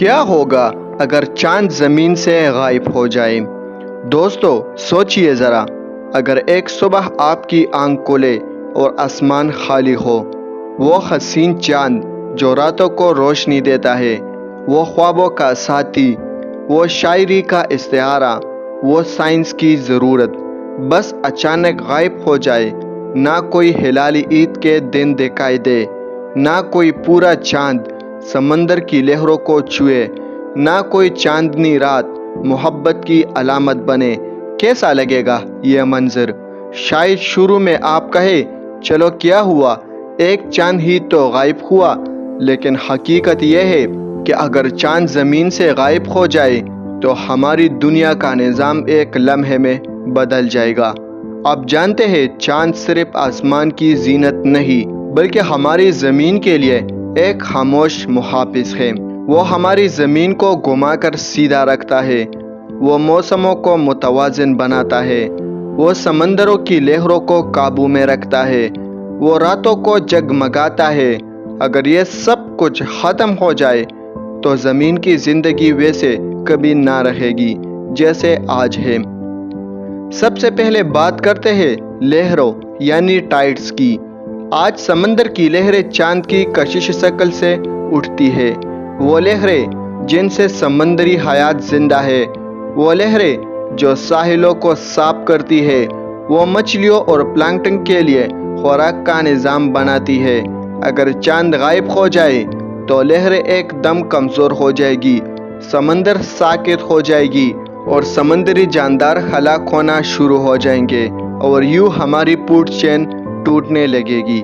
کیا ہوگا اگر چاند زمین سے غائب ہو جائے؟ دوستو سوچئے ذرا، اگر ایک صبح آپ کی آنکھ کھلے اور آسمان خالی ہو، وہ حسین چاند جو راتوں کو روشنی دیتا ہے، وہ خوابوں کا ساتھی، وہ شاعری کا استعارہ، وہ سائنس کی ضرورت بس اچانک غائب ہو جائے، نہ کوئی ہلالی عید کے دن دکھائی دے، نہ کوئی پورا چاند سمندر کی لہروں کو چھوئے، نہ کوئی چاندنی رات محبت کی علامت بنے، کیسا لگے گا یہ منظر؟ شاید شروع میں آپ کہے چلو کیا ہوا، ایک چاند ہی تو غائب ہوا، لیکن حقیقت یہ ہے کہ اگر چاند زمین سے غائب ہو جائے تو ہماری دنیا کا نظام ایک لمحے میں بدل جائے گا۔ آپ جانتے ہیں چاند صرف آسمان کی زینت نہیں بلکہ ہماری زمین کے لیے ایک خاموش محافظ ہے۔ وہ ہماری زمین کو گھما کر سیدھا رکھتا ہے، وہ موسموں کو متوازن بناتا ہے، وہ سمندروں کی لہروں کو قابو میں رکھتا ہے، وہ راتوں کو جگمگاتا ہے۔ اگر یہ سب کچھ ختم ہو جائے تو زمین کی زندگی ویسے کبھی نہ رہے گی جیسے آج ہے۔ سب سے پہلے بات کرتے ہیں لہروں یعنی ٹائڈز کی۔ آج سمندر کی لہریں چاند کی کشش شکل سے اٹھتی ہے، وہ لہریں جن سے سمندری حیات زندہ ہے، وہ لہریں جو ساحلوں کو صاف کرتی ہے، وہ مچھلیوں اور پلانکٹن کے لیے خوراک کا نظام بناتی ہے۔ اگر چاند غائب ہو جائے تو لہریں ایک دم کمزور ہو جائے گی، سمندر ساکت ہو جائے گی اور سمندری جاندار ہلاک ہونا شروع ہو جائیں گے، اور یوں ہماری فوڈ چین ٹوٹنے لگے گی۔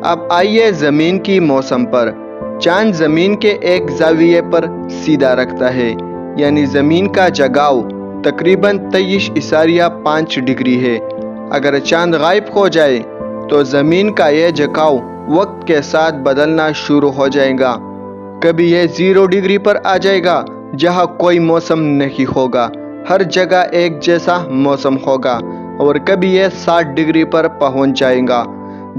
اب آئیے زمین کی موسم پر۔ چاند زمین کے ایک زاویے پر سیدھا رکھتا ہے، یعنی زمین کا جھکاؤ تقریباً 23.5 ڈگری ہے۔ اگر چاند غائب ہو جائے تو زمین کا یہ جھکاؤ وقت کے ساتھ بدلنا شروع ہو جائے گا۔ کبھی یہ 0 ڈگری پر آ جائے گا جہاں کوئی موسم نہیں ہوگا، ہر جگہ ایک جیسا موسم ہوگا، اور کبھی یہ 60 ڈگری پر پہنچ جائے گا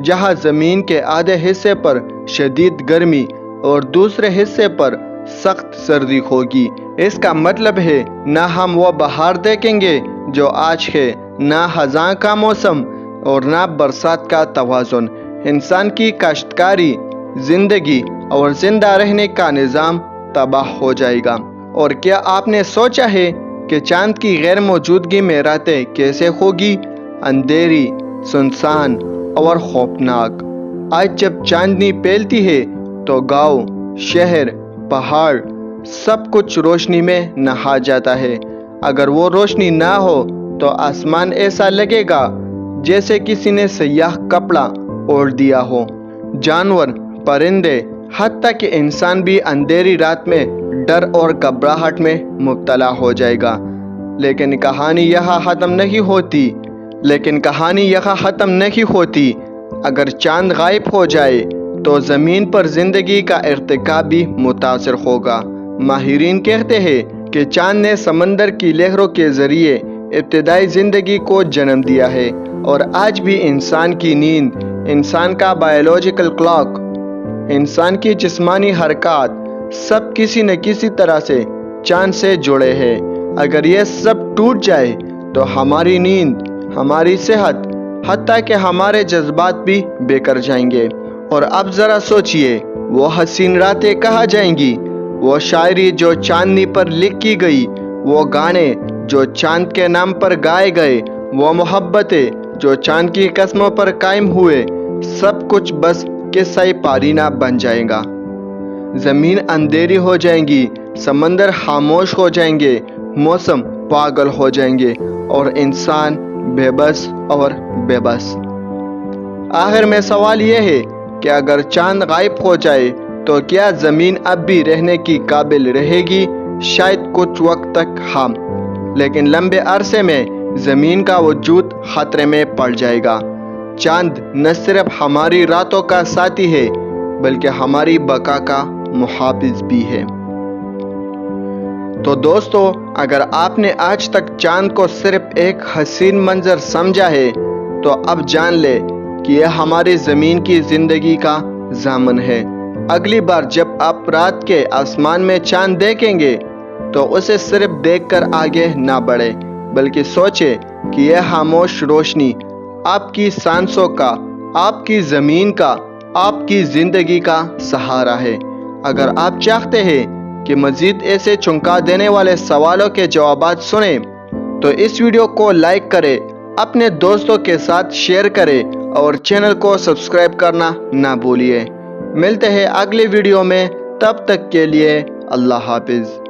جہاں زمین کے آدھے حصے پر شدید گرمی اور دوسرے حصے پر سخت سردی ہوگی۔ اس کا مطلب ہے نہ ہم وہ بہار دیکھیں گے جو آج ہے، نہ خزاں کا موسم اور نہ برسات کا توازن۔ انسان کی کاشتکاری، زندگی اور زندہ رہنے کا نظام تباہ ہو جائے گا۔ اور کیا آپ نے سوچا ہے کہ چاند کی غیر موجودگی میں راتیں کیسے ہوگی؟ اندھیری، سنسان اور خوفناک۔ آج جب چاندنی پھیلتی ہے تو گاؤں، شہر، پہاڑ سب کچھ روشنی میں نہا جاتا ہے۔ اگر وہ روشنی نہ ہو تو آسمان ایسا لگے گا جیسے کسی نے سیاہ کپڑا اوڑھ دیا ہو۔ جانور، پرندے، حتیٰ کہ انسان بھی اندھیری رات میں ڈر اور گھبراہٹ میں مبتلا ہو جائے گا۔ لیکن کہانی یہاں ختم نہیں ہوتی۔ اگر چاند غائب ہو جائے تو زمین پر زندگی کا ارتقا بھی متاثر ہوگا۔ ماہرین کہتے ہیں کہ چاند نے سمندر کی لہروں کے ذریعے ابتدائی زندگی کو جنم دیا ہے، اور آج بھی انسان کی نیند، انسان کا بائیولوجیکل کلاک، انسان کی جسمانی حرکات سب کسی نہ کسی طرح سے چاند سے جڑے ہیں۔ اگر یہ سب ٹوٹ جائے تو ہماری نیند، ہماری صحت، حتیٰ کہ ہمارے جذبات بھی بکھر جائیں گے۔ اور اب ذرا سوچئے، وہ حسین راتیں کہاں جائیں گی؟ وہ شاعری جو چاندنی پر لکھی گئی، وہ گانے جو چاند کے نام پر گائے گئے، وہ محبتیں جو چاند کی قسموں پر قائم ہوئے، سب کچھ بس قصہ پارینہ بن جائے گا۔ زمین اندھیری ہو جائیں گی، سمندر خاموش ہو جائیں گے، موسم پاگل ہو جائیں گے، اور انسان بے بس اور بے بس۔ آخر میں سوال یہ ہے کہ اگر چاند غائب ہو جائے تو کیا زمین اب بھی رہنے کی قابل رہے گی؟ شاید کچھ وقت تک ہاں، لیکن لمبے عرصے میں زمین کا وجود خطرے میں پڑ جائے گا۔ چاند نہ صرف ہماری راتوں کا ساتھی ہے بلکہ ہماری بقا کا محافظ بھی ہے۔ تو دوستو، اگر آپ نے آج تک چاند کو صرف ایک حسین منظر سمجھا ہے تو اب جان لے کہ یہ ہماری زمین کی زندگی کا ضامن ہے۔ اگلی بار جب آپ رات کے آسمان میں چاند دیکھیں گے تو اسے صرف دیکھ کر آگے نہ بڑھیں، بلکہ سوچیں کہ یہ خاموش روشنی آپ کی سانسوں کا، آپ کی زمین کا، آپ کی زندگی کا سہارا ہے۔ اگر آپ چاہتے ہیں کہ مزید ایسے چونکا دینے والے سوالوں کے جوابات سنیں تو اس ویڈیو کو لائک کریں، اپنے دوستوں کے ساتھ شیئر کریں اور چینل کو سبسکرائب کرنا نہ بھولیے۔ ملتے ہیں اگلی ویڈیو میں، تب تک کے لیے اللہ حافظ۔